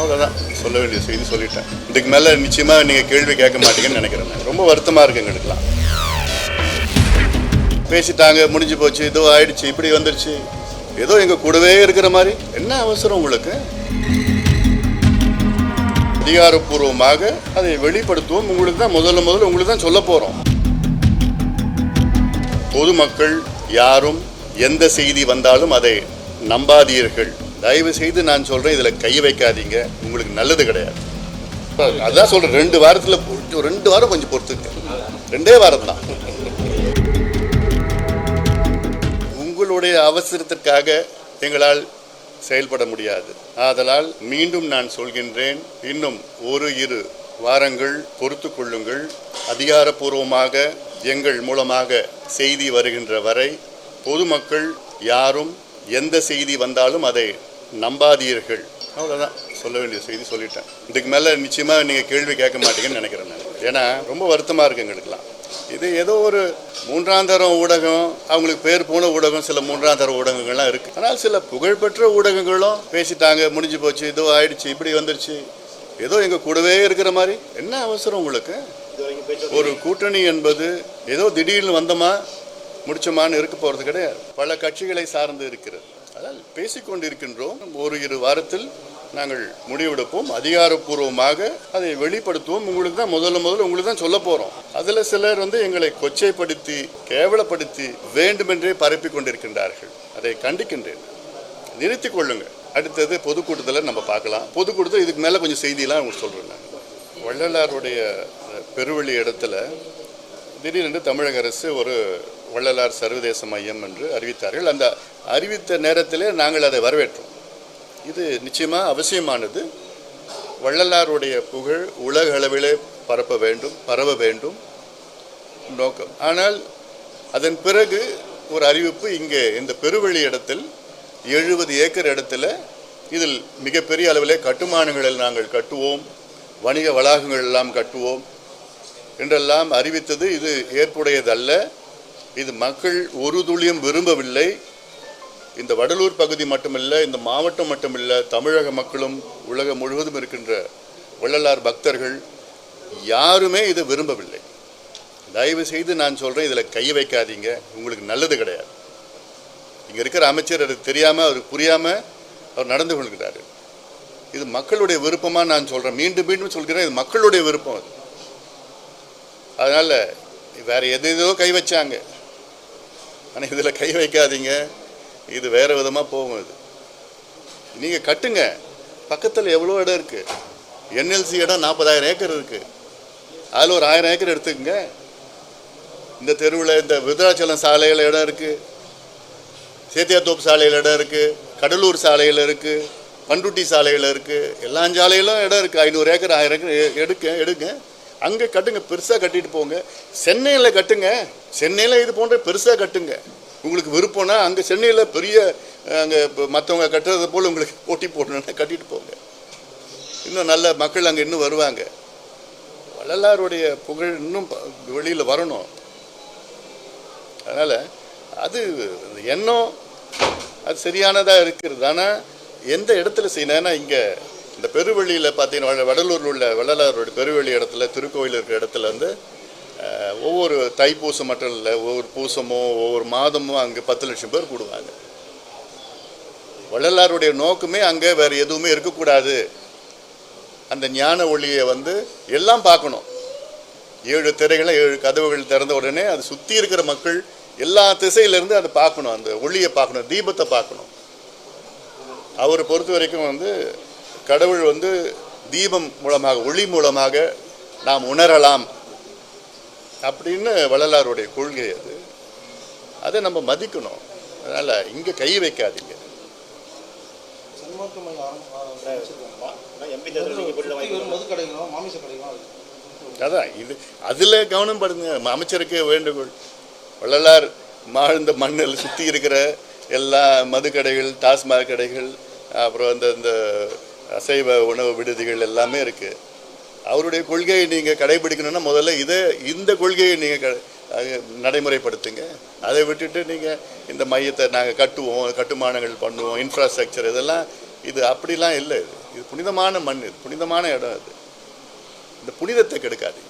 அவ்வளோதான் சொல்ல வேண்டிய செய்தி சொல்லிட்டேன். இதுக்கு மேலே நிச்சயமாக நீங்கள் கேள்வி கேட்க மாட்டீங்கன்னு நினைக்கிறேன். ரொம்ப வருத்தமாக இருக்கு எங்களுக்குலாம். பேசிட்டாங்க, முடிஞ்சு போச்சு, ஏதோ ஆயிடுச்சு, இப்படி வந்துருச்சு, ஏதோ எங்கள் கூடவே இருக்கிற மாதிரி. என்ன அவசரம் உங்களுக்கு? அதிகாரப்பூர்வமாக அதை வெளிப்படுத்துவோம். உங்களுக்கு தான் முதல்ல உங்களுக்கு தான் சொல்ல போகிறோம். பொதுமக்கள் யாரும் எந்த செய்தி வந்தாலும் அதை நம்பாதீர்கள். தயவு செய்து நான் சொல்கிறேன், இதில் கை வைக்காதீங்க, உங்களுக்கு நல்லது கிடையாது. அதான் சொல்கிறேன், 2 வாரம் கொஞ்சம் பொறுத்துக்க, 2 வாரம் தான். உங்களுடைய அவசரத்திற்காக எங்களால் செயல்பட முடியாது. ஆதலால் மீண்டும் நான் சொல்கின்றேன், இன்னும் 1-2 வாரங்கள் பொறுத்து கொள்ளுங்கள். அதிகாரப்பூர்வமாக எங்கள் மூலமாக செய்தி வருகின்ற வரை பொதுமக்கள் யாரும் எந்த செய்தி வந்தாலும் அதை நம்பாதீர்கள். அவ்வளோதான் சொல்ல வேண்டிய செய்தி சொல்லிட்டேன். இதுக்கு மேலே நிச்சயமாக நீங்கள் கேள்வி கேட்க மாட்டீங்கன்னு நினைக்கிறேன் நான். ஏன்னா ரொம்ப வருத்தமாக இருக்குது எங்களுக்குலாம். இது ஏதோ ஒரு 3ஆம் தரம் ஊடகம், அவங்களுக்கு பேர் போன ஊடகம், சில 3ஆம் தர ஊடகங்கள்லாம் இருக்குது. ஆனால் சில புகழ்பெற்ற ஊடகங்களும் பேசிட்டாங்க, முடிஞ்சு போச்சு, ஏதோ ஆயிடுச்சு, இப்படி வந்துருச்சு, ஏதோ எங்கள் கூடவே இருக்கிற மாதிரி. என்ன அவசரம் உங்களுக்கு? ஒரு கூட்டணி என்பது ஏதோ திடீர்னு வந்தோமா முடிச்சோமான்னு இருக்க போகிறது கிடையாது. பல கட்சிகளை சார்ந்து இருக்கிறது. அதனால் பேசிக்கொண்டிருக்கின்றோம். 1-2 வாரத்தில் நாங்கள் முடிவெடுப்போம். அதிகாரப்பூர்வமாக அதை வெளிப்படுத்துவோம். உங்களுக்கு தான் முதல்ல உங்களுக்கு தான் சொல்ல போகிறோம். அதில் சிலர் எங்களை கொச்சைப்படுத்தி கேவலப்படுத்தி வேண்டுமென்றே பரப்பி கொண்டிருக்கின்றார்கள். அதை கண்டிக்கின்றேன். நிறுத்தி கொள்ளுங்க. அடுத்தது பொதுக்கூட்டத்தில் நம்ம பார்க்கலாம். பொதுக்கூட்டத்தில் இதுக்கு மேலே கொஞ்சம் செய்தியெல்லாம் உங்களுக்கு சொல்கிறேன். நான் வள்ளலாருடைய பெருவெளி இடத்துல திடீரென்று தமிழக அரசு ஒரு வள்ளலார் சர்வதேச மையம் என்று அறிவித்தார்கள். அந்த அறிவித்த நேரத்திலே நாங்கள் அதை வரவேற்றோம். இது நிச்சயமாக அவசியமானது. வள்ளலாருடைய புகழ் உலக அளவிலே பரவ வேண்டும் நோக்கம். ஆனால் அதன் பிறகு ஒரு அறிவிப்பு, இங்கே இந்த பெருவெளி இடத்தில் 70 ஏக்கர் இடத்துல இதில் மிகப்பெரிய அளவிலே கட்டுமானங்களில் நாங்கள் கட்டுவோம், வணிக வளாகங்கள் எல்லாம் கட்டுவோம் என்றெல்லாம் அறிவித்தது. இது ஏற்புடையதல்ல. இது மக்கள் ஒரு துளியும் விரும்பவில்லை. இந்த வடலூர் பகுதி மட்டுமில்லை, இந்த மாவட்டம் மட்டுமில்லை, தமிழக மக்களும் உலகம் முழுவதும் இருக்கின்ற வள்ளலார் பக்தர்கள் யாருமே இதை விரும்பவில்லை. தயவு செய்து நான் சொல்கிறேன், இதில் கை வைக்காதீங்க, உங்களுக்கு நல்லது கிடையாது. இங்கே இருக்கிற அமைச்சர் அது தெரியாமல், அவருக்கு புரியாமல் அவர் நடந்து கொள்கிறாரு. இது மக்களுடைய விருப்பமாக நான் சொல்கிறேன், மீண்டும் சொல்கிறேன், இது மக்களுடைய விருப்பம். அது அதனால் வேறு எதோ கை வச்சாங்க, ஆனால் இதில் கை வைக்காதீங்க. இது வேறு விதமாக போகும். இது நீங்கள் கட்டுங்க. பக்கத்தில் எவ்வளோ இடம் இருக்குது. என்எல்சி இடம் 40,000 ஏக்கர் இருக்குது. அதில் ஒரு 1000 ஏக்கர் எடுத்துக்கங்க. இந்த தெருவில் இந்த விருதாச்சலம் சாலையில் இடம் இருக்குது, சேத்தியாத்தோப்பு சாலையில் இடம் இருக்குது, கடலூர் சாலையில் இருக்குது, பண்ருட்டி சாலையில் இருக்குது, எல்லா சாலையிலும் இடம் இருக்குது. 500 ஏக்கர் 1000 ஏக்கர் எடுங்க. அங்கே கட்டுங்க, பெருசாக கட்டிட்டு போங்க. சென்னையில் கட்டுங்க, சென்னையில் இது போன்ற பெருசாக கட்டுங்க. உங்களுக்கு விருப்பம்னா அங்கே சென்னையில் பெரிய அங்கே மற்றவங்க கட்டுறது போல் உங்களுக்கு போட்டி போடணுன்னா கட்டிட்டு போங்க. இன்னும் நல்ல மக்கள் அங்கே இன்னும் வருவாங்க. வள்ளலாருடைய புகழ் இன்னும் வெளியில் வரணும். அதனால் அது எண்ணம் அது சரியானதாக இருக்கிறது. ஆனால் எந்த இடத்துல செய்யணும்? ஏன்னா இங்கே இந்த பெருவெளியில் பார்த்தீங்கன்னா, வடலூரில் உள்ள வள்ளலாருடைய பெருவெளி இடத்துல, திருக்கோயில் இருக்கிற இடத்துல ஒவ்வொரு தைப்பூசம் மட்டும் இல்லை, ஒவ்வொரு பூசமோ ஒவ்வொரு மாதமும் அங்கே 10 லட்சம் பேர் கூடுவாங்க. வள்ளலாருடைய நோக்கமே அங்கே வேறு எதுவுமே இருக்கக்கூடாது. அந்த ஞான ஒளியை எல்லாம் பார்க்கணும். 7 திரைகளை 7 கதவுகள் திறந்த உடனே அது சுற்றி இருக்கிற மக்கள் எல்லா திசையிலேருந்து அதை பார்க்கணும், அந்த ஒளியை பார்க்கணும், தீபத்தை பார்க்கணும். அவரை பொறுத்த வரைக்கும் கடவுள் தீபம் மூலமாக, ஒளி மூலமாக நாம் உணரலாம் அப்படின்னு வள்ளலாருடைய கொள்கை. அதை நம்ம மதிக்கணும். அதனால் இங்கே கை வைக்காதீங்க. அதான் இது அதில் கவனம் படுங்க. அமைச்சருக்கு வேண்டுகோள், வள்ளலார் வாழ்ந்த மண்ணில் சுற்றி இருக்கிற எல்லா மதுக்கடைகள், டாஸ்மாக் கடைகள், அப்புறம் இந்த அசைவ உணவு விடுதிகள் எல்லாமே இருக்குது. அவருடைய கொள்கையை நீங்கள் கடைபிடிக்கணும்னா முதல்ல இந்த கொள்கையை நீங்கள் நடைமுறைப்படுத்துங்க. அதை விட்டுட்டு நீங்கள் இந்த மையத்தை நாங்கள் கட்டுவோம், கட்டுமானங்கள் பண்ணுவோம், இன்ஃப்ராஸ்ட்ரக்சர், இதெல்லாம் இது அப்படிலாம் இல்லை. இது இது புனிதமான மண், இது புனிதமான இடம். அது இந்த புனிதத்தை கெடுக்காதீங்க.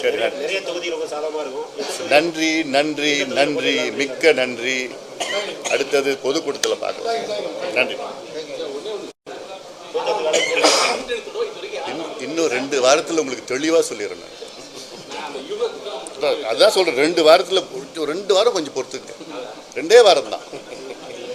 சரி, நிறைய தொகுதிகள் ரொம்ப சாதகமாக இருக்கும். நன்றி நன்றி நன்றி, மிக்க நன்றி. அடுத்தது பொதுக்கூட்டத்தில் பார்க்கலாம். நன்றி. இன்னும் 2 வாரத்தில் உங்களுக்கு தெளிவாக சொல்லிடுறேன். அதான் சொல்கிறேன், 2 வாரத்தில் 2 வாரம் கொஞ்சம் பொறுத்துங்க. 2 வாரம் தான்.